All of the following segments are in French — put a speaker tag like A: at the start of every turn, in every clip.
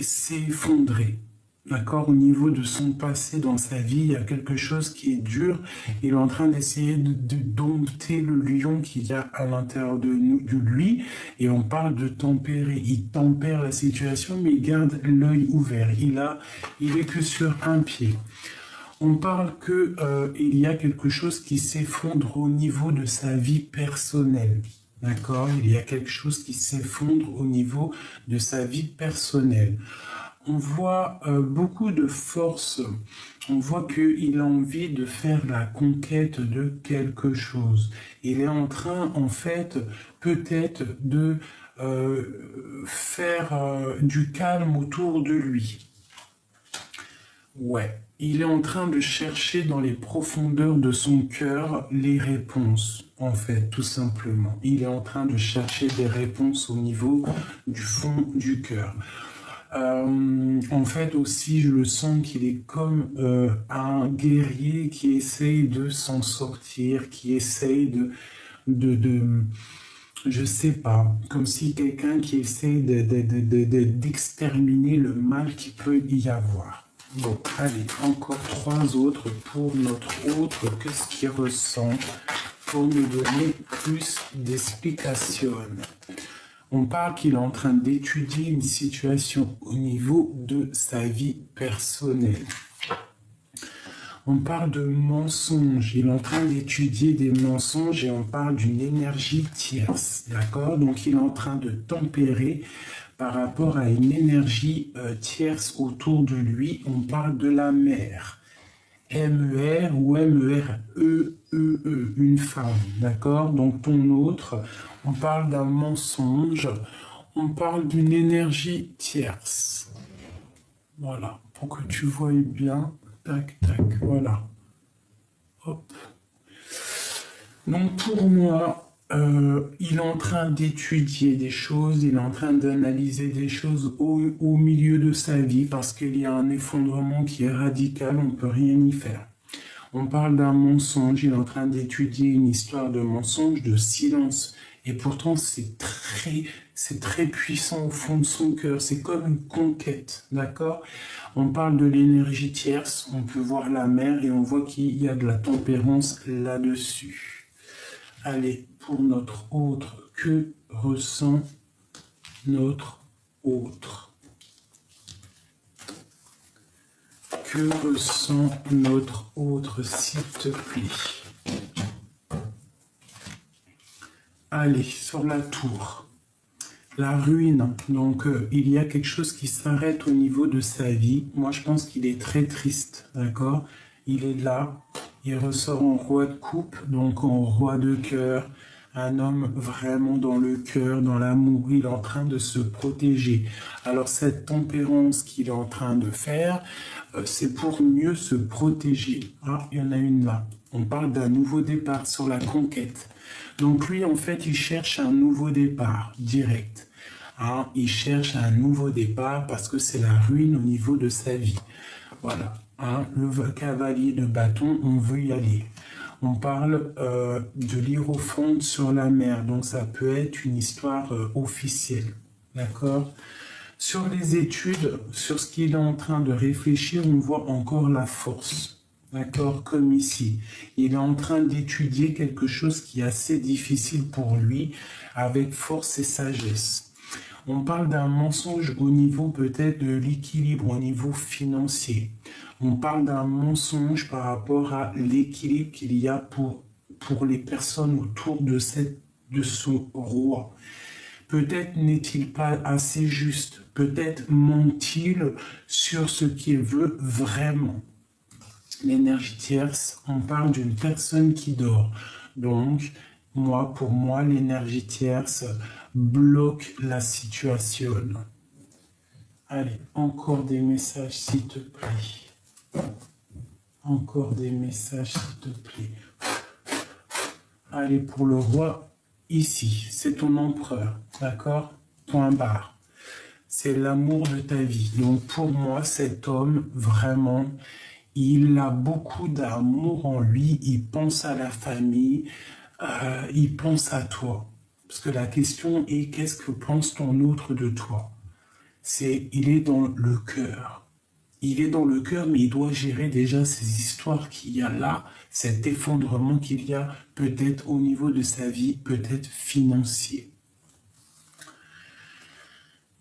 A: s'est effondré. D'accord, au niveau de son passé dans sa vie, il y a quelque chose qui est dur. Il est en train d'essayer de dompter le lion qu'il y a à l'intérieur de lui. Et on parle de tempérer. Il tempère la situation, mais il garde l'œil ouvert. Il est que sur un pied. On parle que il y a quelque chose qui s'effondre au niveau de sa vie personnelle. D'accord, il y a quelque chose qui s'effondre au niveau de sa vie personnelle. On voit beaucoup de force, on voit qu'il a envie de faire la conquête de quelque chose. Il est en train, en fait, peut-être de faire du calme autour de lui. Ouais, il est en train de chercher dans les profondeurs de son cœur les réponses, en fait, tout simplement. Il est en train de chercher des réponses au niveau du fond du cœur. En fait aussi, je le sens qu'il est comme un guerrier qui essaye de s'en sortir, qui essaye je sais pas, comme si quelqu'un qui essaye d'exterminer le mal qui peut y avoir. Bon, allez, encore 3 autres pour notre autre. Qu'est-ce qu'il ressent pour nous donner plus d'explications? On parle qu'il est en train d'étudier une situation au niveau de sa vie personnelle. On parle de mensonges. Il est en train d'étudier des mensonges et on parle d'une énergie tierce. D'accord? Donc il est en train de tempérer par rapport à une énergie tierce autour de lui. On parle de la mère. M-E-R ou M-E-R-E-E-E, une femme, d'accord? Donc ton autre, on parle d'un mensonge, on parle d'une énergie tierce. Voilà, pour que tu vois bien, tac, tac, voilà. Hop. Donc pour moi, il est en train d'étudier des choses, il est en train d'analyser des choses au milieu de sa vie parce qu'il y a un effondrement qui est radical, on ne peut rien y faire. On parle d'un mensonge, il est en train d'étudier une histoire de mensonge, de silence. Et pourtant, c'est très puissant au fond de son cœur. C'est comme une conquête, d'accord? On parle de l'énergie tierce, on peut voir la mer et on voit qu'il y a de la tempérance là-dessus. Allez, pour notre autre, que ressent notre autre? Que ressent notre autre, s'il te plaît? Allez, sur la tour. La ruine. Donc, il y a quelque chose qui s'arrête au niveau de sa vie. Moi, je pense qu'il est très triste, d'accord? Il est là. Il ressort en roi de coupe, donc en roi de cœur. Un homme vraiment dans le cœur, dans l'amour. Il est en train de se protéger. Alors, cette tempérance qu'il est en train de faire, c'est pour mieux se protéger. Ah, il y en a une là. On parle d'un nouveau départ sur la conquête. Donc lui, en fait, il cherche un nouveau départ direct. Hein, il cherche un nouveau départ parce que c'est la ruine au niveau de sa vie. Voilà. Hein, le cavalier de bâton, on veut y aller. On parle de l'hiérophante sur la mer. Donc ça peut être une histoire officielle. D'accord ? Sur les études, sur ce qu'il est en train de réfléchir, on voit encore la force. D'accord, comme ici. Il est en train d'étudier quelque chose qui est assez difficile pour lui, avec force et sagesse. On parle d'un mensonge au niveau peut-être de l'équilibre, au niveau financier. On parle d'un mensonge par rapport à l'équilibre qu'il y a pour les personnes autour de ce roi. Peut-être n'est-il pas assez juste, peut-être ment-il sur ce qu'il veut vraiment. L'énergie tierce, on parle d'une personne qui dort. Donc, pour moi, l'énergie tierce bloque la situation. Allez, encore des messages, s'il te plaît. Encore des messages, s'il te plaît. Allez, pour le roi, ici, c'est ton empereur, d'accord? Point barre. C'est l'amour de ta vie. Donc, pour moi, cet homme, vraiment, il a beaucoup d'amour en lui, il pense à la famille, il pense à toi. Parce que la question est, qu'est-ce que pense ton autre de toi? il est dans le cœur. Il est dans le cœur, mais il doit gérer déjà ces histoires qu'il y a là, cet effondrement qu'il y a peut-être au niveau de sa vie, peut-être financier.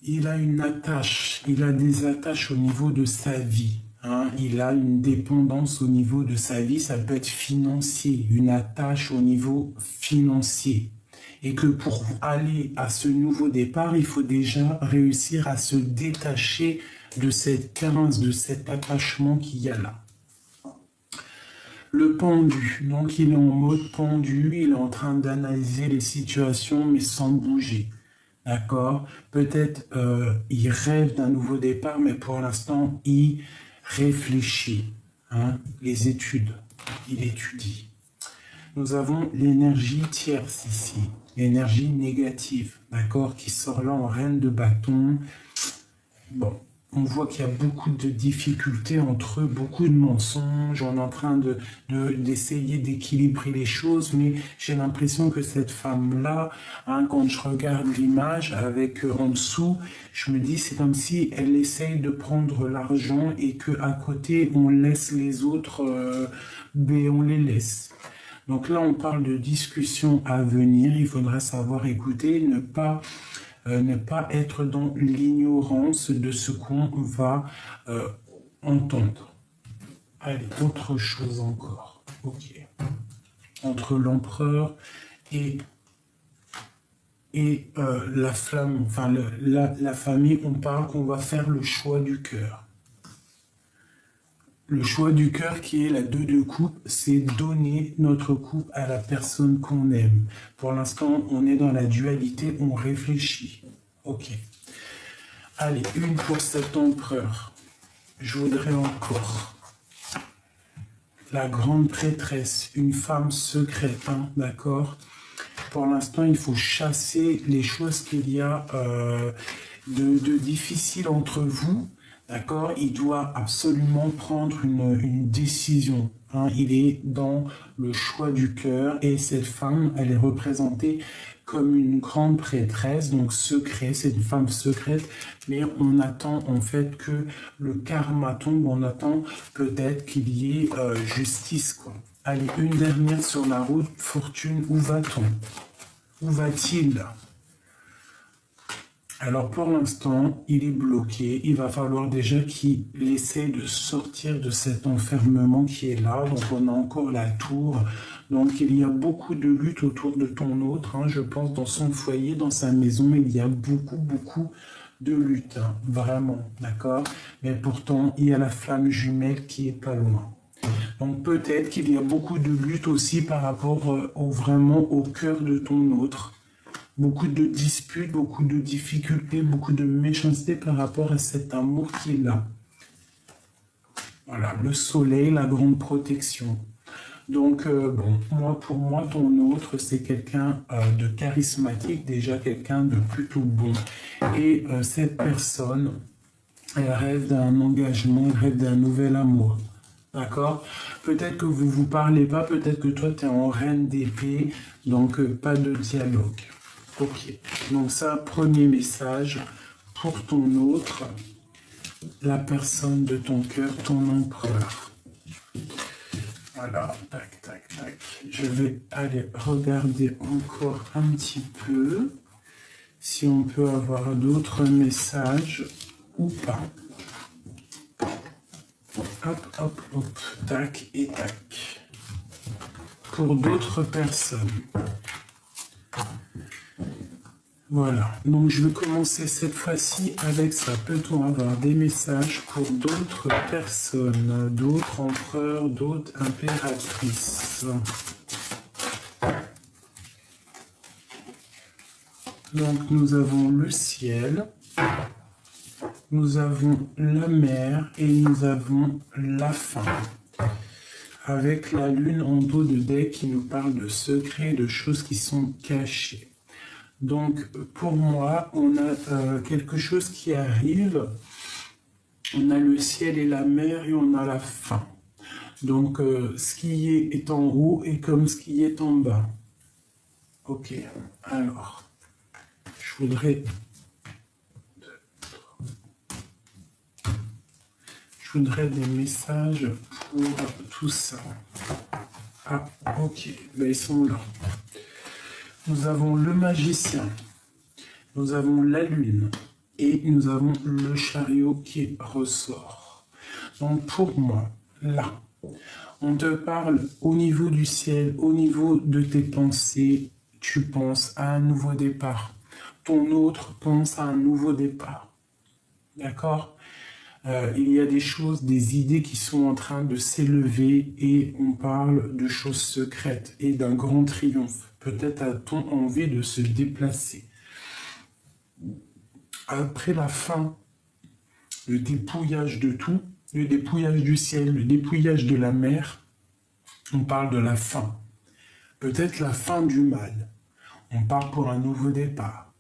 A: Il a une attache, il a des attaches au niveau de sa vie. Hein, il a une dépendance au niveau de sa vie, ça peut être financier, une attache au niveau financier. Et que pour aller à ce nouveau départ, il faut déjà réussir à se détacher de cette carence, de cet attachement qu'il y a là. Le pendu, donc il est en mode pendu, il est en train d'analyser les situations mais sans bouger. D'accord? Peut-être il rêve d'un nouveau départ, mais pour l'instant, il réfléchit. Hein? Les études, il étudie. Nous avons l'énergie tierce ici, l'énergie négative, d'accord, qui sort là en reine de bâton. Bon, on voit qu'il y a beaucoup de difficultés entre eux, beaucoup de mensonges. On est en train d'essayer d'équilibrer les choses, mais j'ai l'impression que cette femme-là, hein, quand je regarde l'image avec en dessous, je me dis c'est comme si elle essaye de prendre l'argent et qu'à côté on laisse les autres, ben on les laisse. Donc là, on parle de discussion à venir. Il faudra savoir écouter, ne pas être dans l'ignorance de ce qu'on va entendre. Allez, autre chose encore. Ok. Entre l'empereur et la flamme, enfin la famille, on parle qu'on va faire le choix du cœur. Le choix du cœur qui est la 2 de coupe, c'est donner notre coupe à la personne qu'on aime. Pour l'instant, on est dans la dualité, on réfléchit. Ok. Allez, une pour cet empereur. Je voudrais encore. La grande prêtresse, une femme secrète, hein, d'accord? Pour l'instant, il faut chasser les choses qu'il y a de difficiles entre vous. D'accord, il doit absolument prendre une décision. Hein. Il est dans le choix du cœur et cette femme, elle est représentée comme une grande prêtresse, donc secret, c'est une femme secrète, mais on attend en fait que le karma tombe, on attend peut-être qu'il y ait justice, quoi. Allez, une dernière sur la route, fortune, où va-t-on? Où va-t-il? Alors pour l'instant, il est bloqué. Il va falloir déjà qu'il essaie de sortir de cet enfermement qui est là. Donc on a encore la tour. Donc il y a beaucoup de lutte autour de ton autre. Hein. Je pense dans son foyer, dans sa maison, il y a beaucoup de lutte. Hein. Vraiment, d'accord? Mais pourtant, il y a la flamme jumelle qui est pas loin. Donc peut-être qu'il y a beaucoup de lutte aussi par rapport vraiment au cœur de ton autre. Beaucoup de disputes, beaucoup de difficultés, beaucoup de méchanceté par rapport à cet amour qu'il a. Voilà, le soleil, la grande protection. Donc, bon, pour moi, ton autre, c'est quelqu'un de charismatique, déjà quelqu'un de plutôt bon. Et cette personne, elle rêve d'un engagement, elle rêve d'un nouvel amour. D'accord? Peut-être que vous ne vous parlez pas, peut-être que toi, tu es en reine d'épée, donc pas de dialogue. Ok, donc ça, premier message pour ton autre, la personne de ton cœur, ton empereur. Voilà, tac, tac, tac. Je vais aller regarder encore un petit peu si on peut avoir d'autres messages ou pas. Hop, hop, hop, tac et tac. Pour d'autres personnes. Voilà, donc je vais commencer cette fois-ci avec ça. Peut-on avoir des messages pour d'autres personnes, d'autres empereurs, d'autres impératrices? Donc nous avons le ciel, nous avons la mer et nous avons la fin. Avec la lune en dos de deck qui nous parle de secrets, de choses qui sont cachées. Donc, pour moi, on a quelque chose qui arrive. On a le ciel et la mer et on a la fin. Donc, ce qui est en haut est comme ce qui est en bas. Ok, alors, je voudrais Je voudrais des messages pour tout ça. Ah, ok, ben, ils sont là. Nous avons le magicien, nous avons la lune et nous avons le chariot qui ressort. Donc pour moi, là, on te parle au niveau du ciel, au niveau de tes pensées, tu penses à un nouveau départ. Ton autre pense à un nouveau départ. D'accord ? Il y a des choses, des idées qui sont en train de s'élever et on parle de choses secrètes et d'un grand triomphe. Peut-être a-t-on envie de se déplacer. Après la fin, le dépouillage de tout, le dépouillage du ciel, le dépouillage de la mer, on parle de la fin. Peut-être la fin du mal. On part pour un nouveau départ.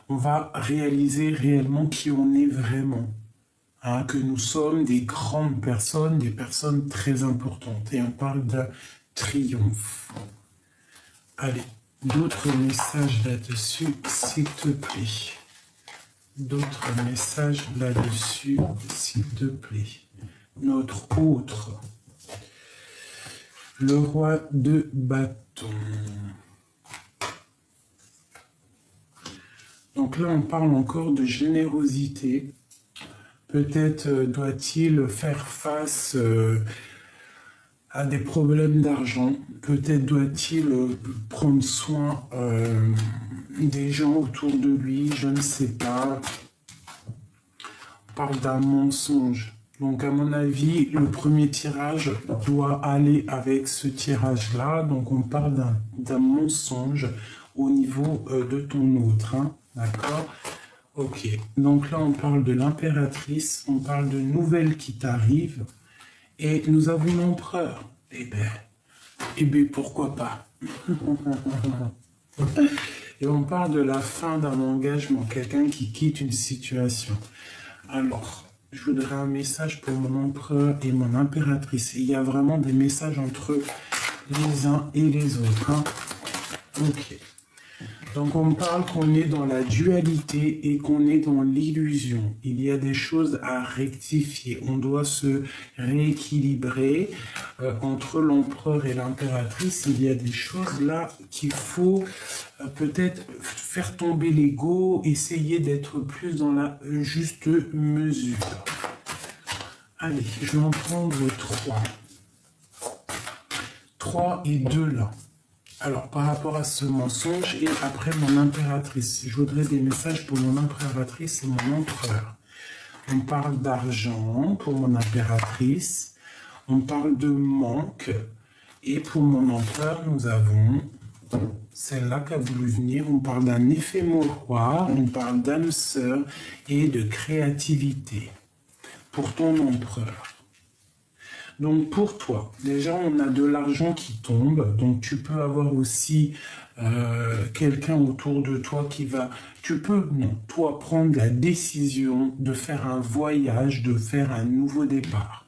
A: On va réaliser réellement qui on est vraiment. Hein, que nous sommes des grandes personnes, des personnes très importantes. Et on parle d'un triomphe. Allez, d'autres messages là-dessus, s'il te plaît. D'autres messages là-dessus, s'il te plaît. Notre autre. Le roi de bâton. Donc là, on parle encore de générosité. Peut-être doit-il faire face à des problèmes d'argent. Peut-être doit-il prendre soin des gens autour de lui. Je ne sais pas. On parle d'un mensonge. Donc à mon avis, le premier tirage doit aller avec ce tirage-là. Donc on parle d'un mensonge au niveau de ton autre. Hein. D'accord ? Ok, donc là on parle de l'impératrice, on parle de nouvelles qui t'arrivent, et nous avons l'empereur. Eh ben, pourquoi pas? Et on parle de la fin d'un engagement, quelqu'un qui quitte une situation. Alors, je voudrais un message pour mon empereur et mon impératrice. Il y a vraiment des messages entre les uns et les autres. Hein. Ok. Donc on parle qu'on est dans la dualité et qu'on est dans l'illusion. Il y a des choses à rectifier. On doit se rééquilibrer entre l'empereur et l'impératrice. Il y a des choses là qu'il faut peut-être faire tomber l'ego, essayer d'être plus dans la juste mesure. Allez, je vais en prendre 3. 3 et 2 là. Alors, par rapport à ce mensonge, et après mon impératrice, je voudrais des messages pour mon impératrice et mon empereur. On parle d'argent pour mon impératrice, on parle de manque, et pour mon empereur, nous avons celle-là qui a voulu venir, on parle d'un effet miroir, on parle d'âme sœur et de créativité pour ton empereur. Donc pour toi, déjà on a de l'argent qui tombe, donc tu peux avoir aussi quelqu'un autour de toi qui va, tu peux, non, toi prendre la décision de faire un voyage, de faire un nouveau départ.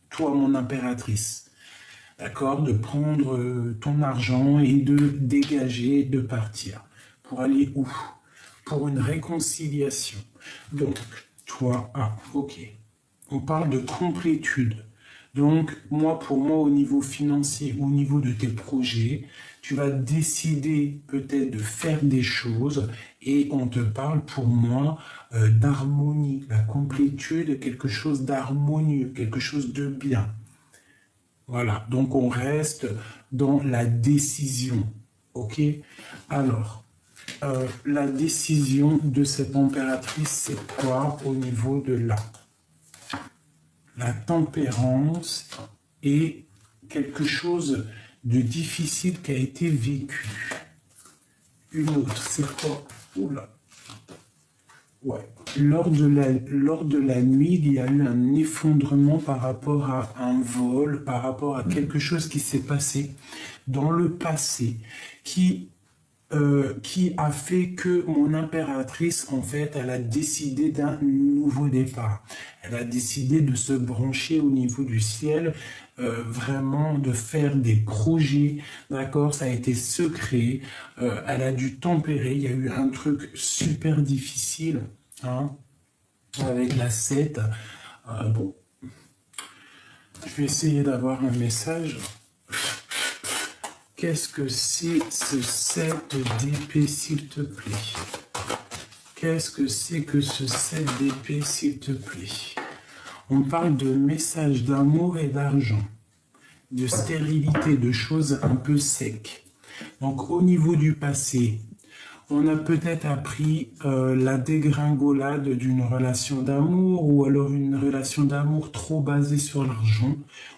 A: Toi mon impératrice, d'accord, de prendre ton argent et de dégager, de partir. Pour aller où? Pour une réconciliation. Donc, toi, ok, on parle de complétude. Donc, pour moi, au niveau financier, au niveau de tes projets, tu vas décider peut-être de faire des choses et on te parle pour moi d'harmonie, la complétude, quelque chose d'harmonieux, quelque chose de bien. Voilà, donc on reste dans la décision, ok? Alors, la décision de cette impératrice, c'est quoi au niveau de là? La tempérance est quelque chose de difficile qui a été vécu. Une autre, c'est quoi? Oula. Ouais. Lors de la nuit, il y a eu un effondrement par rapport à un vol, par rapport à quelque chose qui s'est passé dans le passé, qui a fait que mon impératrice, en fait, elle a décidé d'un nouveau départ. Elle a décidé de se brancher au niveau du ciel, vraiment de faire des projets, d'accord? Ça a été secret, elle a dû tempérer, il y a eu un truc super difficile, hein, avec la 7, bon. Je vais essayer d'avoir un message. Qu'est-ce que c'est ce 7 d'épée, s'il te plaît? Qu'est-ce que c'est que ce 7 d'épée, s'il te plaît? On parle de messages d'amour et d'argent, de stérilité, de choses un peu secs. Donc au niveau du passé, on a peut-être appris la dégringolade d'une relation d'amour, ou alors une relation d'amour trop basée sur l'argent,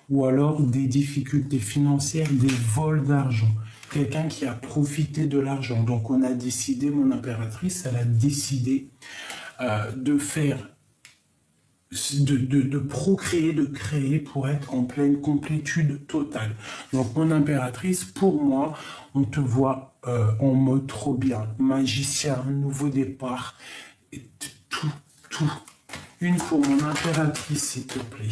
A: ou alors des difficultés financières, des vols d'argent. Quelqu'un qui a profité de l'argent. Donc on a décidé, mon impératrice, elle a décidé de faire, de procréer, de créer pour être en pleine complétude totale. Donc mon impératrice, pour moi, on te voit en mode trop bien, magicien, nouveau départ, et tout. Une pour mon impératrice, s'il te plaît,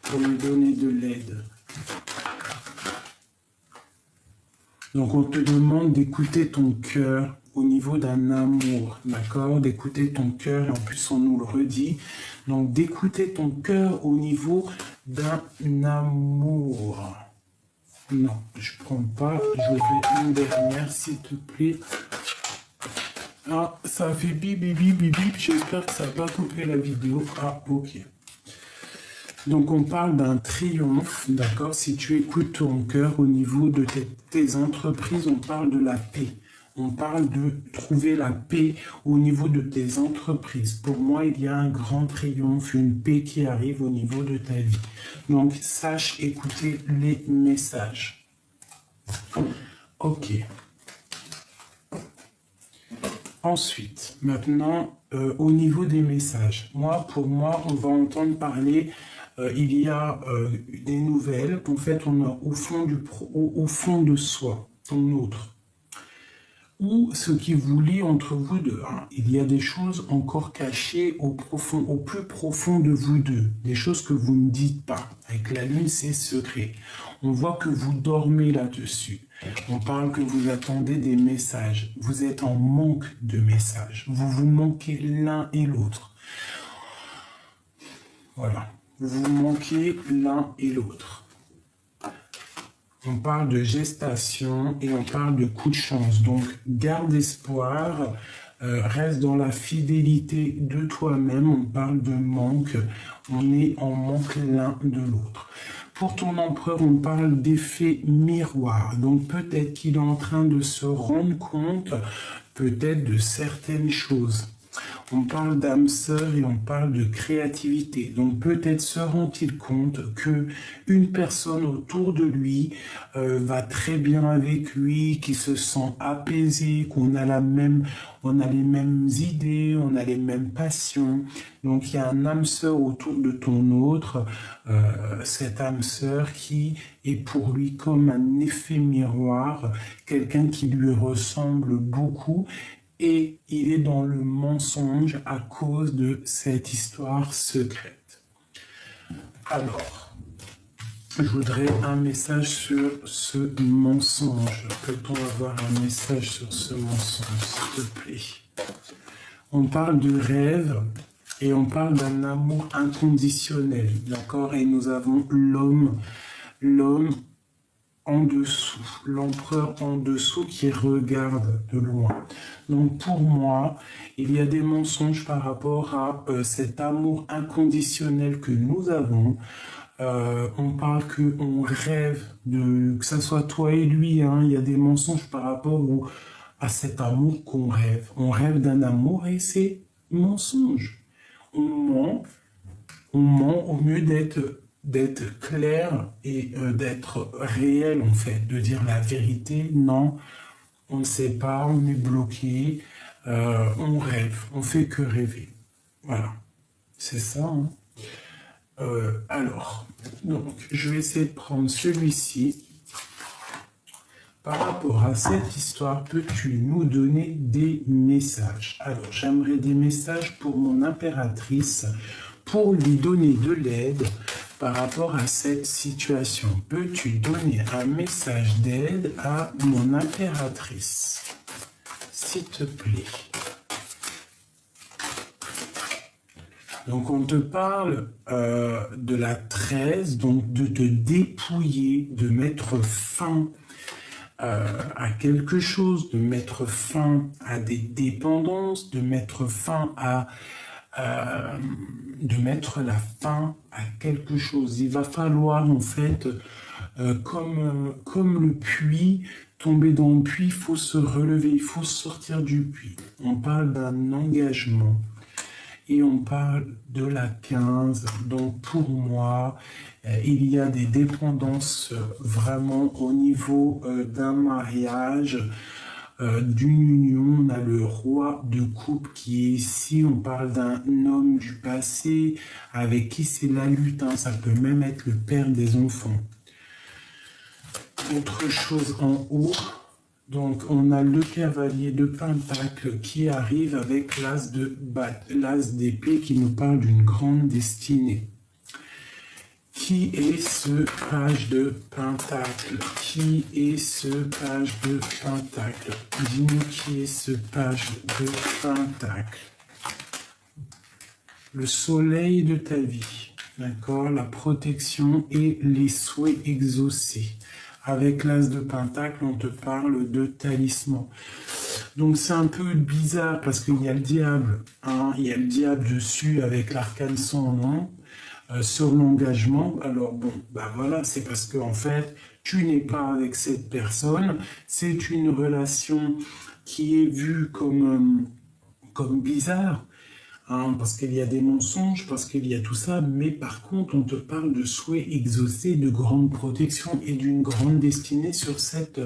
A: pour me donner de l'aide. Donc on te demande d'écouter ton cœur au niveau d'un amour, d'accord? D'écouter ton cœur, et en plus on nous le redit. Donc d'écouter ton cœur au niveau d'un amour. Non, je ne prends pas, je fais une dernière, s'il te plaît. Ah, ça fait bip, bip, bip, bip, bip. J'espère que ça va pas couper la vidéo. Ah, ok. Donc on parle d'un triomphe, d'accord? Si tu écoutes ton cœur au niveau de tes entreprises, on parle de la paix. On parle de trouver la paix au niveau de tes entreprises. Pour moi, il y a un grand triomphe, une paix qui arrive au niveau de ta vie. Donc sache écouter les messages. Ok. Ensuite, maintenant, au niveau des messages. Pour moi, on va entendre parler, il y a des nouvelles qu'en fait, on a au fond de soi, ton autre. Ou ce qui vous lie entre vous deux. Hein. Il y a des choses encore cachées au plus profond de vous deux. Des choses que vous ne dites pas. Avec la lune, c'est secret. On voit que vous dormez là-dessus. On parle que vous attendez des messages. Vous êtes en manque de messages. Vous vous manquez l'un et l'autre. Voilà. Vous vous manquez l'un et l'autre. On parle de gestation et on parle de coup de chance. Donc, garde espoir, reste dans la fidélité de toi-même. On parle de manque. On est en manque l'un de l'autre. Pour ton empereur, on parle d'effet miroir. Donc, peut-être qu'il est en train de se rendre compte, peut-être de certaines choses. On parle d'âme sœur et on parle de créativité. Donc peut-être se rend-il compte que une personne autour de lui va très bien avec lui, qui se sent apaisé, qu'on a on a les mêmes idées, on a les mêmes passions. Donc il y a un âme sœur autour de ton autre, cette âme sœur qui est pour lui comme un effet miroir, quelqu'un qui lui ressemble beaucoup. Et il est dans le mensonge à cause de cette histoire secrète. Alors, je voudrais un message sur ce mensonge. Peut-on avoir un message sur ce mensonge, s'il te plaît? On parle de rêve et on parle d'un amour inconditionnel, d'accord? Et nous avons l'homme en dessous, l'empereur en dessous qui regarde de loin. Donc pour moi, il y a des mensonges par rapport à cet amour inconditionnel que nous avons. On parle qu'on rêve, que ce soit toi et lui, hein, il y a des mensonges par rapport à cet amour qu'on rêve. On rêve d'un amour et c'est mensonge. On ment au mieux d'être clair et d'être réel, en fait, de dire la vérité. Non, on ne sait pas, on est bloqué, on rêve, on fait que rêver. Voilà, c'est ça. Hein. Alors, donc, je vais essayer de prendre celui-ci. Par rapport à cette histoire, peux-tu nous donner des messages? Alors, j'aimerais des messages pour mon impératrice, pour lui donner de l'aide par rapport à cette situation. Peux-tu donner un message d'aide à mon impératrice, s'il te plaît? Donc on te parle de la 13, donc de te dépouiller, de mettre fin à quelque chose, de mettre fin à des dépendances, de mettre fin à de mettre la fin à quelque chose. Il va falloir en fait, comme le puits, tomber dans le puits, il faut se relever, il faut sortir du puits. On parle d'un engagement. Et on parle de la 15. Donc pour moi, il y a des dépendances vraiment au niveau d'un mariage, d'une union. On a le roi de coupe qui est ici. On parle d'un homme du passé avec qui c'est la lutte. Hein. Ça peut même être le père des enfants. Autre chose en haut. Donc, on a le cavalier de Pentacle qui arrive avec l'as d'épée qui nous parle d'une grande destinée. Qui est ce page de Pentacle? Qui est ce page de Pentacle? Dis-nous qui est ce page de Pentacle. Le soleil de ta vie, d'accord? La protection et les souhaits exaucés. Avec l'as de Pentacle, on te parle de talisman. Donc c'est un peu bizarre parce qu'il y a le diable, hein, il y a le diable dessus avec l'arcane sans nom sur l'engagement. Alors bon, bah voilà, c'est parce que en fait, tu n'es pas avec cette personne. C'est une relation qui est vue comme bizarre. Hein, parce qu'il y a des mensonges, parce qu'il y a tout ça, mais par contre, on te parle de souhaits exaucés, de grande protection et d'une grande destinée sur cet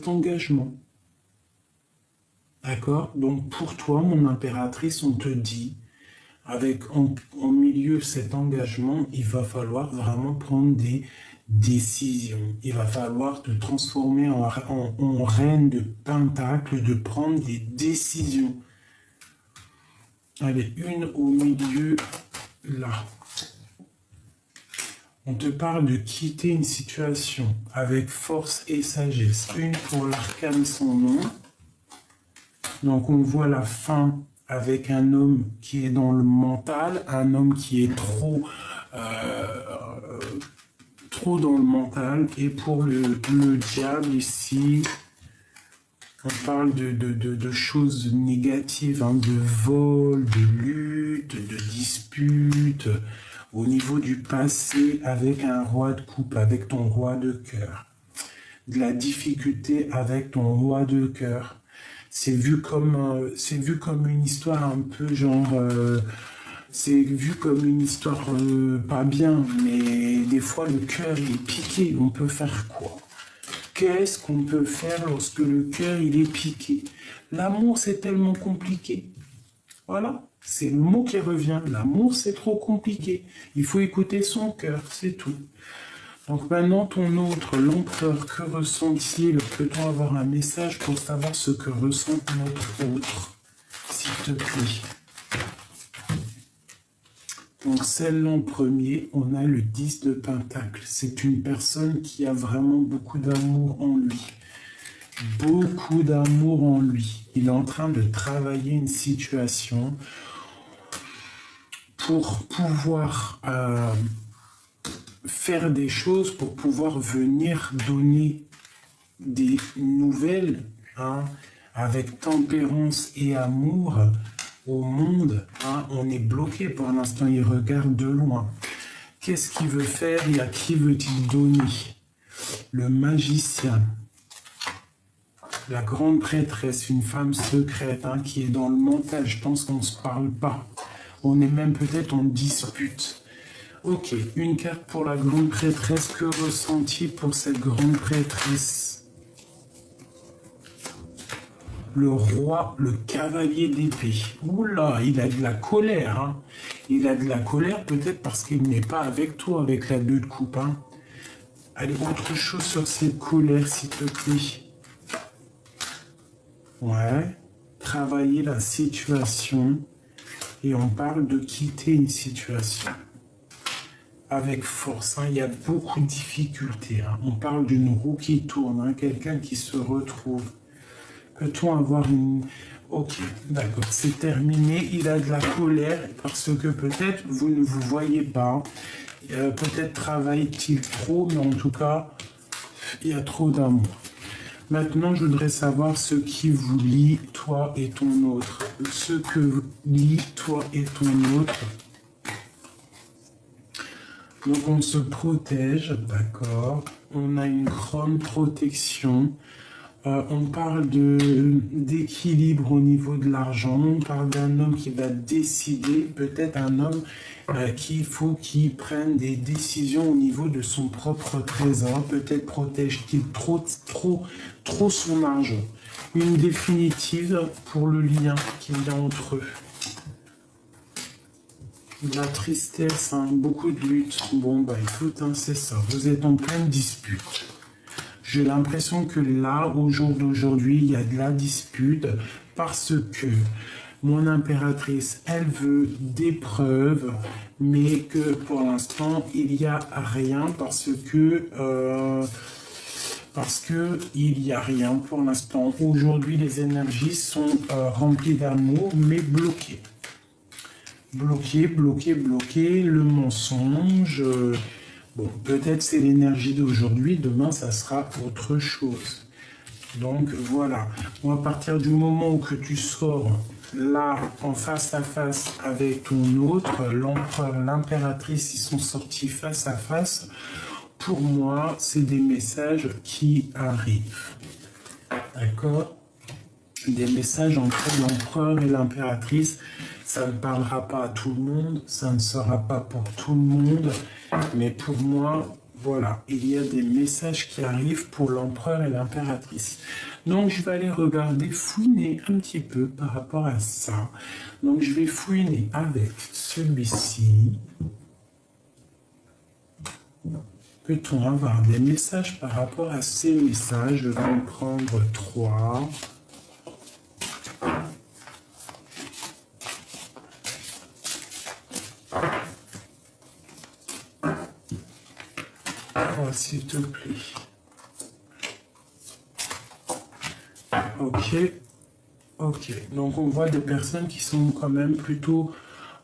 A: engagement. D'accord? Donc pour toi, mon impératrice, on te dit, avec en milieu cet engagement, il va falloir vraiment prendre des décisions. Il va falloir te transformer en reine de Pentacle, de prendre des décisions. Allez, une au milieu, là. On te parle de quitter une situation avec force et sagesse. Une pour l'arcane sans nom. Donc on voit la fin avec un homme qui est dans le mental, un homme qui est trop dans le mental. Et pour le diable ici, on parle de choses négatives, hein, de vol, de lutte, de dispute, au niveau du passé avec un roi de coupe, avec ton roi de cœur. De la difficulté avec ton roi de cœur. C'est vu comme une histoire un peu genre... c'est vu comme une histoire pas bien, mais des fois le cœur il est piqué. On peut faire quoi? Qu'est-ce qu'on peut faire lorsque le cœur il est piqué? L'amour c'est tellement compliqué. Voilà, c'est le mot qui revient. L'amour c'est trop compliqué. Il faut écouter son cœur, c'est tout. Donc maintenant ton autre, l'empereur, que ressent-il? Peut-on avoir un message pour savoir ce que ressent notre autre? S'il te plaît. Donc celle-là en premier, on a le 10 de Pentacle. C'est une personne qui a vraiment beaucoup d'amour en lui. Beaucoup d'amour en lui. Il est en train de travailler une situation pour pouvoir faire des choses, pour pouvoir venir donner des nouvelles, hein, avec tempérance et amour au monde. Hein. On est bloqué pour l'instant, il regarde de loin. Qu'est-ce qu'il veut faire et à qui veut-il donner? Le magicien. La grande prêtresse, une femme secrète, hein, qui est dans le mental. Je pense qu'on ne se parle pas. On est même peut-être en dispute. Ok, une carte pour la grande prêtresse. Que ressent-il pour cette grande prêtresse? Le roi, le cavalier d'épée. Oula, il a de la colère. Hein. Il a de la colère peut-être parce qu'il n'est pas avec toi, avec la 2 de coupe. Hein. Allez, autre chose sur cette colère, s'il te plaît. Ouais, travailler la situation. Et on parle de quitter une situation. Avec force, hein. Il y a beaucoup de difficultés. Hein. On parle d'une roue qui tourne, hein. Quelqu'un qui se retrouve. Peut-on avoir une... Ok, d'accord, c'est terminé. Il a de la colère parce que peut-être vous ne vous voyez pas. Peut-être travaille-t-il trop, mais en tout cas, il y a trop d'amour. Maintenant, je voudrais savoir ce qui vous lie, toi et ton autre. Ce que vous lie, toi et ton autre. Donc, on se protège, d'accord. On a une grande protection. On parle d'équilibre au niveau de l'argent. On parle d'un homme qui va décider, peut-être un homme qu'il faut qu'il prenne des décisions au niveau de son propre trésor. Peut-être protège-t-il trop son argent. Une définitive pour le lien qu'il y a entre eux. De la tristesse, hein, beaucoup de lutte. Bon, bah écoute, hein, c'est ça. Vous êtes en pleine dispute. J'ai l'impression que là, au jour d'aujourd'hui, il y a de la dispute parce que mon impératrice, elle veut des preuves, mais que pour l'instant, il n'y a rien parce que il n'y a rien pour l'instant. Aujourd'hui, les énergies sont remplies d'amour, mais bloquées. Bloqué, le mensonge. Bon, peut-être c'est l'énergie d'aujourd'hui, demain ça sera autre chose. Donc voilà, moi à partir du moment où que tu sors là en face à face avec ton autre, l'empereur, l'impératrice, ils sont sortis face à face, pour moi c'est des messages qui arrivent. D'accord? Des messages entre l'empereur et l'impératrice. Ça ne parlera pas à tout le monde, ça ne sera pas pour tout le monde, mais pour moi, voilà, il y a des messages qui arrivent pour l'empereur et l'impératrice. Donc je vais aller regarder, fouiner un petit peu par rapport à ça. Donc je vais fouiner avec celui-ci. Peut-on avoir des messages par rapport à ces messages? Je vais en prendre 3. Oh, s'il te plaît. Ok. Donc on voit des personnes qui sont quand même plutôt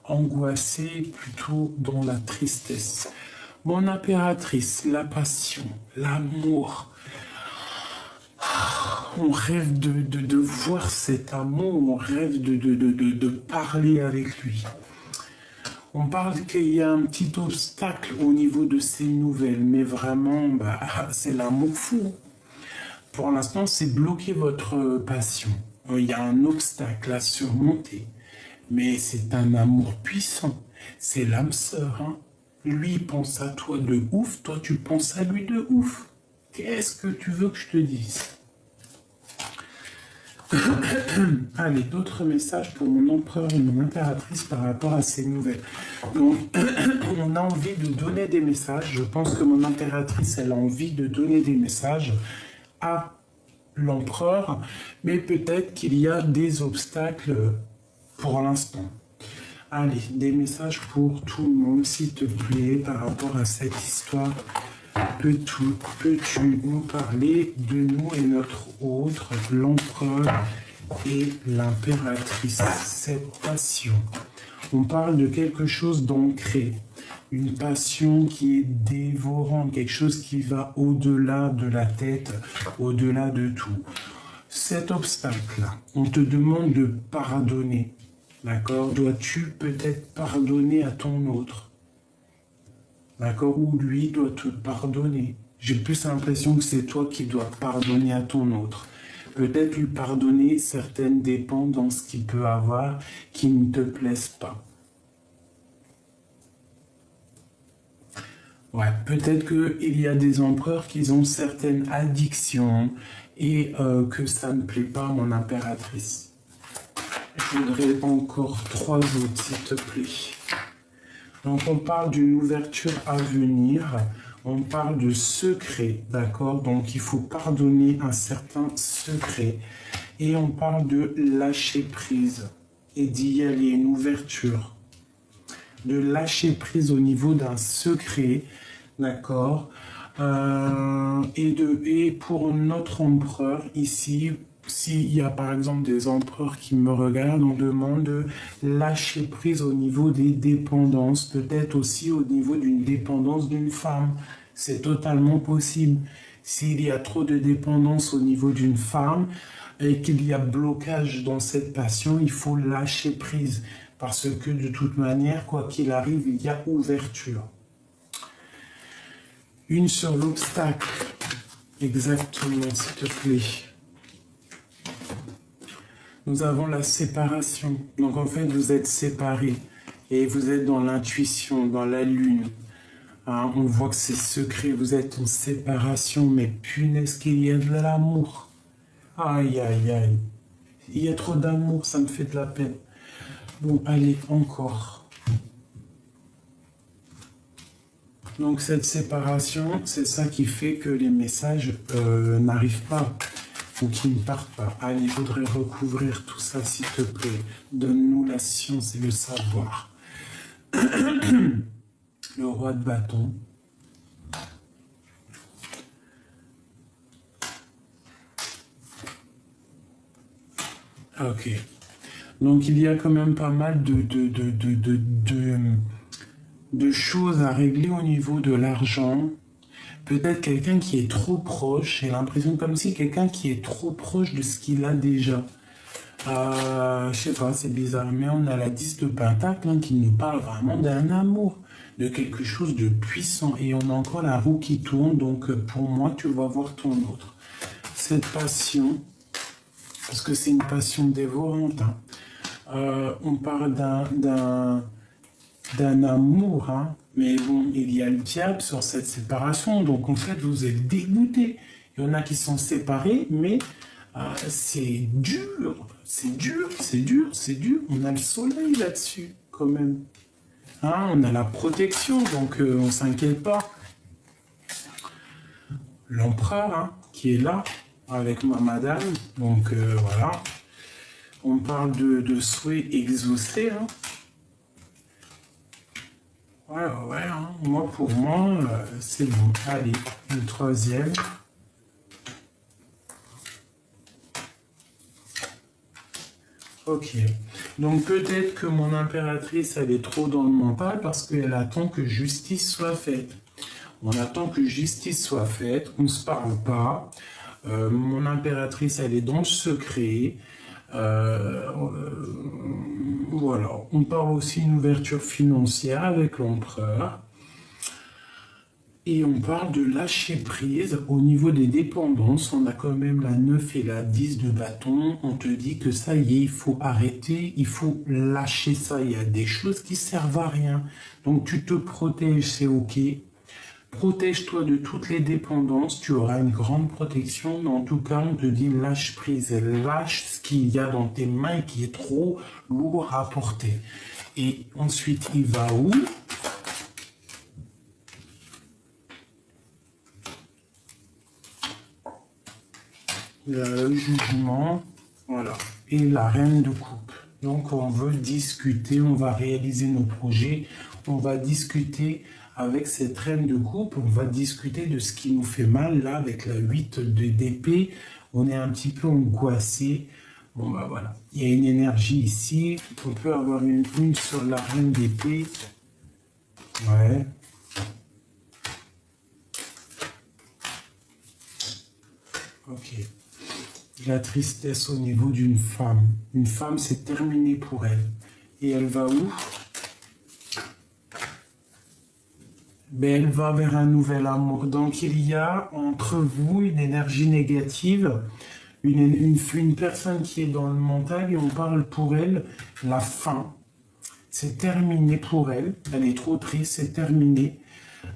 A: angoissées, plutôt dans la tristesse. Mon impératrice, la passion, l'amour. On rêve de voir cet amour, on rêve de parler avec lui. On parle qu'il y a un petit obstacle au niveau de ces nouvelles, mais vraiment, c'est l'amour fou. Pour l'instant, c'est bloquer votre passion. Il y a un obstacle à surmonter, mais c'est un amour puissant. C'est l'âme sœur. Hein. Lui, il pense à toi de ouf, toi, tu penses à lui de ouf. Qu'est-ce que tu veux que je te dise? Allez, d'autres messages pour mon empereur et mon impératrice par rapport à ces nouvelles. Donc, on a envie de donner des messages. Je pense que mon impératrice, elle a envie de donner des messages à l'empereur, mais peut-être qu'il y a des obstacles pour l'instant. Allez, des messages pour tout le monde, s'il te plaît, par rapport à cette histoire. Peux-tu nous parler de nous et notre autre, l'empereur et l'impératrice, cette passion? On parle de quelque chose d'ancré, une passion qui est dévorante, quelque chose qui va au-delà de la tête, au-delà de tout. Cet obstacle-là, on te demande de pardonner, d'accord? Dois-tu peut-être pardonner à ton autre? D'accord? Ou lui doit te pardonner. J'ai plus l'impression que c'est toi qui dois pardonner à ton autre. Peut-être lui pardonner certaines dépendances qu'il peut avoir qui ne te plaisent pas. Ouais, peut-être qu'il y a des empereurs qui ont certaines addictions et que ça ne plaît pas à mon impératrice. Je voudrais encore 3 autres, s'il te plaît. Donc on parle d'une ouverture à venir, on parle de secret, d'accord? Donc il faut pardonner un certain secret. Et on parle de lâcher prise et d'y aller, une ouverture. De lâcher prise au niveau d'un secret, d'accord? Et pour notre empereur ici, s'il y a par exemple des empereurs qui me regardent, on demande de lâcher prise au niveau des dépendances, peut-être aussi au niveau d'une dépendance d'une femme. C'est totalement possible. S'il y a trop de dépendance au niveau d'une femme et qu'il y a blocage dans cette passion, il faut lâcher prise. Parce que de toute manière, quoi qu'il arrive, il y a ouverture. Une sur l'obstacle. Exactement, s'il te plaît. Nous avons la séparation. Donc en fait, vous êtes séparés et vous êtes dans l'intuition, dans la lune. Hein, on voit que c'est secret, vous êtes en séparation, mais punaise qu'il y a de l'amour. Aïe, aïe, aïe. Il y a trop d'amour, ça me fait de la peine. Bon, allez, encore. Donc cette séparation, c'est ça qui fait que les messages n'arrivent pas. Ou qui ne partent pas. Allez, il faudrait recouvrir tout ça, s'il te plaît. Donne-nous la science et le savoir. Le roi de bâton. Ok. Donc, il y a quand même pas mal de choses à régler au niveau de l'argent. Peut-être quelqu'un qui est trop proche, j'ai l'impression comme si quelqu'un qui est trop proche de ce qu'il a déjà. Je sais pas, c'est bizarre, mais on a la 10 de Pentacle hein, qui nous parle vraiment d'un amour, de quelque chose de puissant. Et on a encore la roue qui tourne, donc pour moi, tu vas voir ton autre. Cette passion, parce que c'est une passion dévorante, hein. On parle d'un amour, hein. Mais bon, il y a le diable sur cette séparation, donc en fait, vous êtes dégoûtés. Il y en a qui sont séparés, mais c'est dur, c'est dur, c'est dur, c'est dur. On a le soleil là-dessus, quand même. Hein, on a la protection, donc on ne s'inquiète pas. L'empereur, hein, qui est là, avec ma madame, donc voilà. On parle de souhaits exaucés, hein. Ouais, hein. Moi, pour moi, c'est bon. Allez, le troisième. Ok. Donc, peut-être que mon impératrice, elle est trop dans le mental parce qu'elle attend que justice soit faite. On attend que justice soit faite. On ne se parle pas. Mon impératrice, elle est dans le secret. Voilà, on parle aussi d'une ouverture financière avec l'empereur et on parle de lâcher prise au niveau des dépendances. On a quand même la 9 et la 10 de bâton. On te dit que ça y est, il faut arrêter, il faut lâcher ça. Il y a des choses qui servent à rien. Donc tu te protèges, c'est ok. Protège-toi de toutes les dépendances, tu auras une grande protection, mais en tout cas, on te dit lâche prise, lâche ce qu'il y a dans tes mains qui est trop lourd à porter. Et ensuite, il va où? Le jugement, voilà, et la reine de coupe. Donc, on veut discuter, on va réaliser nos projets, on va discuter avec cette reine de coupe, on va discuter de ce qui nous fait mal, là, avec la 8 d'épée, on est un petit peu angoissé. Bon, bah voilà, il y a une énergie ici, on peut avoir une sur la reine d'épée. Ouais. Ok. La tristesse au niveau d'une femme. Une femme, c'est terminé pour elle. Et elle va où? Ben, elle va vers un nouvel amour. Donc, il y a entre vous une énergie négative, une personne qui est dans le mental, et on parle pour elle la fin. C'est terminé pour elle. Elle est trop triste, c'est terminé.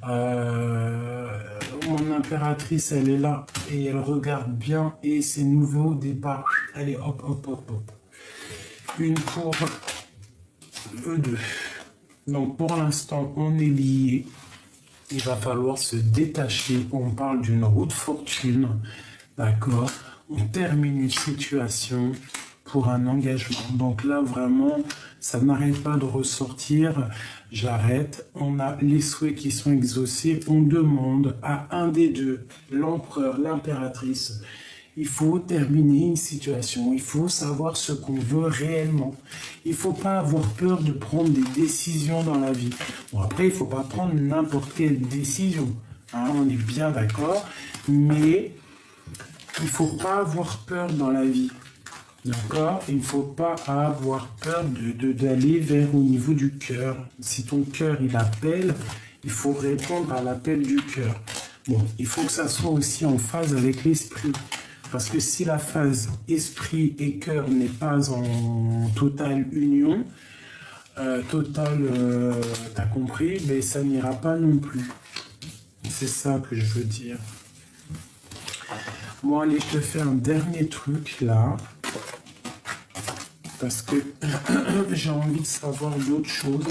A: Mon impératrice, elle est là et elle regarde bien et c'est nouveau départ. Allez, hop, hop, hop, hop. Une pour eux deux. Donc, pour l'instant, on est liés. Il va falloir se détacher. On parle d'une roue de fortune. D'accord? On termine une situation pour un engagement. Donc là, vraiment, ça n'arrête pas de ressortir. J'arrête. On a les souhaits qui sont exaucés. On demande à un des deux, l'empereur, l'impératrice, Il faut terminer une situation. Il faut savoir ce qu'on veut réellement. Il ne faut pas avoir peur de prendre des décisions dans la vie. Bon, après, il ne faut pas prendre n'importe quelle décision. Hein, on est bien d'accord. Mais il ne faut pas avoir peur dans la vie. D'accord? Il ne faut pas avoir peur d'aller vers au niveau du cœur. Si ton cœur, il appelle, il faut répondre à l'appel du cœur. Bon, il faut que ça soit aussi en phase avec l'esprit. Parce que si la phase esprit et cœur n'est pas en totale union, t'as compris, mais ça n'ira pas non plus. C'est ça que je veux dire. Bon, allez, je te fais un dernier truc là. Parce que j'ai envie de savoir d'autres choses.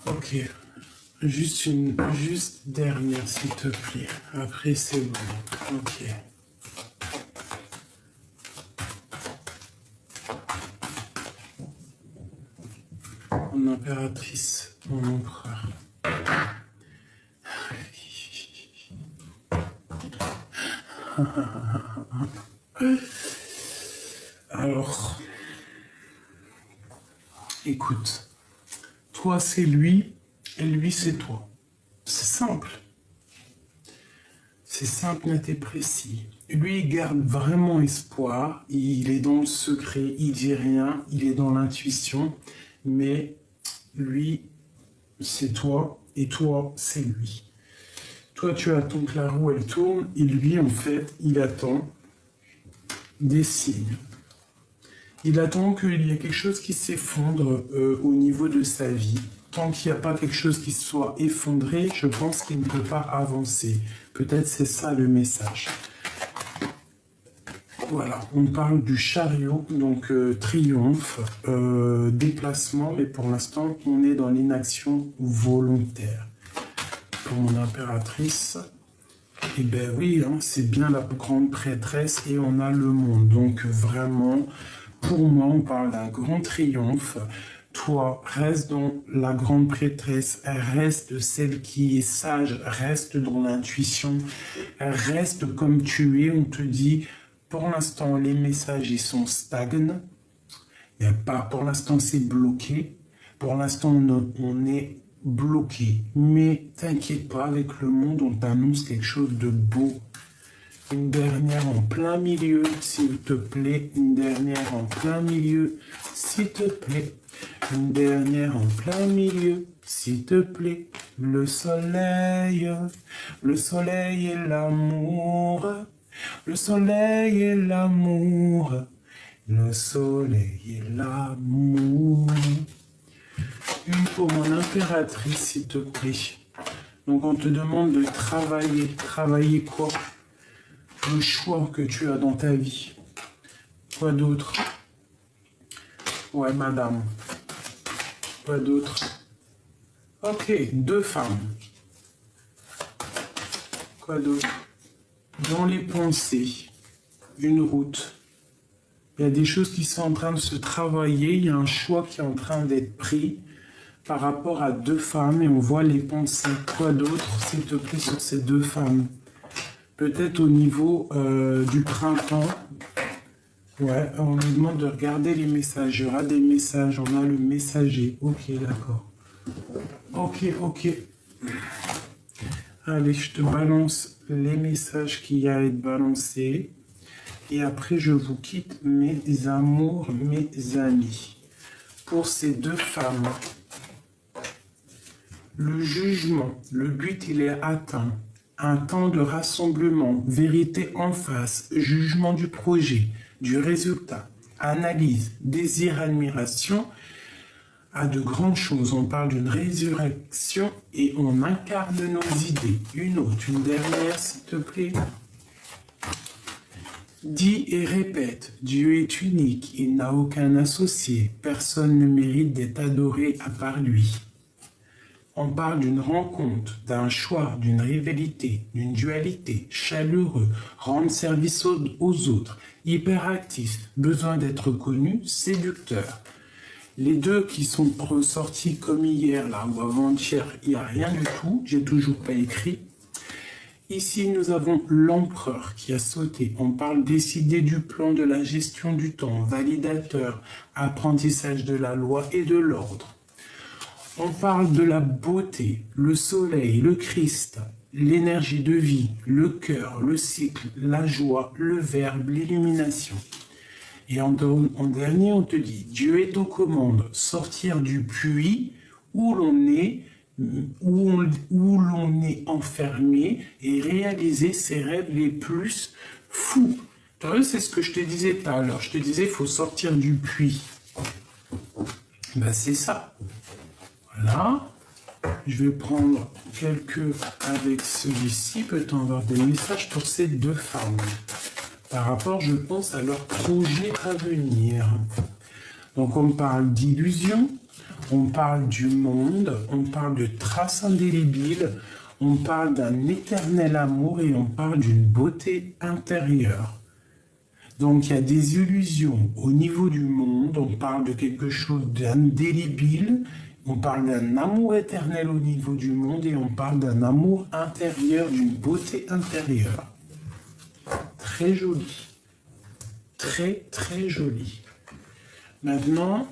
A: Ok. Juste dernière, s'il te plaît. Après, c'est bon. Ok. Mon impératrice, mon empereur. Alors, écoute, toi c'est lui et lui c'est toi. C'est simple. C'est simple, net et précis. Lui, il garde vraiment espoir. Il est dans le secret, il dit rien, il est dans l'intuition. Mais lui, c'est toi et toi, c'est lui. Toi, tu attends que la roue, elle tourne et lui, en fait, il attend des signes. Il attend qu'il y ait quelque chose qui s'effondre au niveau de sa vie. Tant qu'il n'y a pas quelque chose qui soit effondré, je pense qu'il ne peut pas avancer. Peut-être c'est ça le message. Voilà, on parle du chariot, donc triomphe, déplacement, mais pour l'instant, on est dans l'inaction volontaire. Pour mon impératrice, eh bien oui, hein, c'est bien la grande prêtresse et on a le monde. Donc vraiment, pour moi, on parle d'un grand triomphe. Toi, reste dans la grande prêtresse, reste celle qui est sage, reste dans l'intuition, reste comme tu es. On te dit, pour l'instant, les messages, ils sont stagnants. Il y a pas, pour l'instant, c'est bloqué. Pour l'instant, on est bloqué. Mais t'inquiète pas, avec le monde, on t'annonce quelque chose de beau. Une dernière en plein milieu, s'il te plaît. Une dernière en plein milieu, s'il te plaît. Une dernière en plein milieu, s'il te plaît. Le soleil et l'amour. Le soleil et l'amour. Le soleil et l'amour. Une pour mon impératrice, s'il te plaît. Donc on te demande de travailler. Travailler quoi? Le choix que tu as dans ta vie. Quoi d'autre? Ouais, madame. Quoi d'autre? Ok, 2 femmes. Quoi d'autre? Dans les pensées, une route. Il y a des choses qui sont en train de se travailler. Il y a un choix qui est en train d'être pris par rapport à 2 femmes. Et on voit les pensées. Quoi d'autre, s'il te plaît, sur ces 2 femmes? Peut-être au niveau du printemps. Ouais, on nous demande de regarder les messages. Il y aura des messages. On a le messager. Ok, d'accord. Ok. Allez, je te balance les messages qu'il y a à être balancés. Et après, je vous quitte, mes amours, mes amis. Pour ces 2 femmes, le jugement, le but, il est atteint. Un temps de rassemblement, vérité en face, jugement du projet, du résultat, analyse, désir, admiration, à de grandes choses. On parle d'une résurrection et on incarne nos idées. Une autre, une dernière, s'il te plaît. Dis et répète, Dieu est unique, il n'a aucun associé, personne ne mérite d'être adoré à part lui. On parle d'une rencontre, d'un choix, d'une rivalité, d'une dualité, chaleureux, rendre service aux autres, hyperactif, besoin d'être connu, séducteur. Les deux qui sont ressortis comme hier, là, ou avant-hier, il n'y a rien du tout, j'ai toujours pas écrit. Ici, nous avons l'empereur qui a sauté. On parle décider du plan, de la gestion du temps, validateur, apprentissage de la loi et de l'ordre. On parle de la beauté, le soleil, le Christ, l'énergie de vie, le cœur, le cycle, la joie, le verbe, l'illumination. Et en dernier, on te dit, Dieu est aux commandes, sortir du puits où l'on est, enfermé et réaliser ses rêves les plus fous. Tu vois, c'est ce que je te disais tout à l'heure. Je te disais, il faut sortir du puits. Ben, c'est ça. Voilà. Je vais prendre quelques avec celui-ci. Peut-on avoir des messages pour ces deux femmes par rapport, je pense, à leur projet à venir. Donc, on parle d'illusion, on parle du monde, on parle de traces indélébiles, on parle d'un éternel amour et on parle d'une beauté intérieure. Donc, il y a des illusions au niveau du monde, on parle de quelque chose d'indélébile, on parle d'un amour éternel au niveau du monde et on parle d'un amour intérieur, d'une beauté intérieure. Très joli. Très, très joli. Maintenant,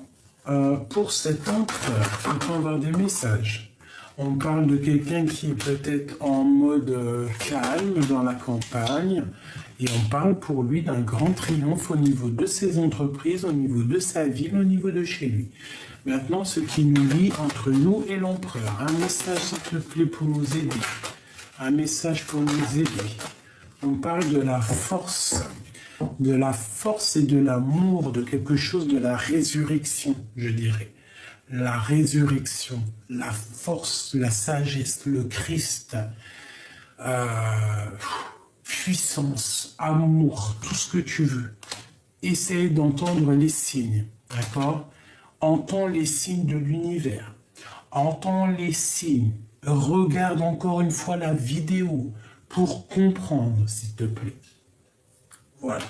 A: pour cet empereur, on peut avoir des messages. On parle de quelqu'un qui est peut-être en mode calme dans la campagne et on parle pour lui d'un grand triomphe au niveau de ses entreprises, au niveau de sa ville, au niveau de chez lui. Maintenant, ce qui nous lie entre nous et l'empereur. Un message, s'il te plaît, pour nous aider. Un message pour nous aider. On parle de la force et de l'amour, de quelque chose de la résurrection, je dirais. La résurrection, la force, la sagesse, le Christ, puissance, amour, tout ce que tu veux. Essaye d'entendre les signes, d'accord? Entends les signes de l'univers. Entends les signes. Regarde encore une fois la vidéo pour comprendre, s'il te plaît. Voilà.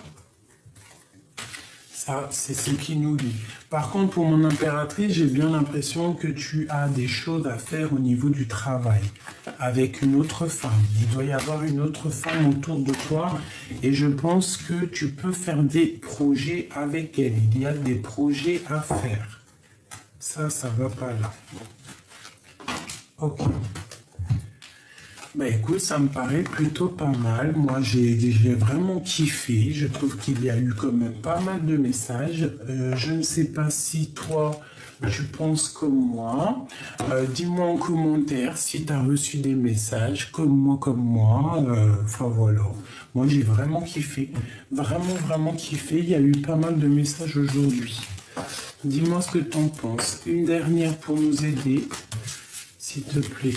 A: Ça, c'est ce qui nous lie. Par contre, pour mon impératrice, j'ai bien l'impression que tu as des choses à faire au niveau du travail avec une autre femme. Il doit y avoir une autre femme autour de toi et je pense que tu peux faire des projets avec elle. Il y a des projets à faire. Ça va pas là. Ok. Ben écoute, ça me paraît plutôt pas mal. Moi, j'ai vraiment kiffé. Je trouve qu'il y a eu quand même pas mal de messages. Je ne sais pas si toi, tu penses comme moi. Dis-moi en commentaire si tu as reçu des messages comme moi. Enfin voilà. Moi, j'ai vraiment kiffé. Vraiment, vraiment kiffé. Il y a eu pas mal de messages aujourd'hui. Dis-moi ce que tu en penses. Une dernière pour nous aider, s'il te plaît.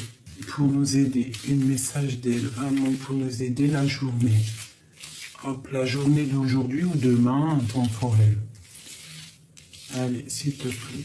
A: Pour nous aider, un message d'elle, vraiment pour nous aider la journée. Hop, la journée d'aujourd'hui ou demain, temporelle. Allez, s'il te plaît.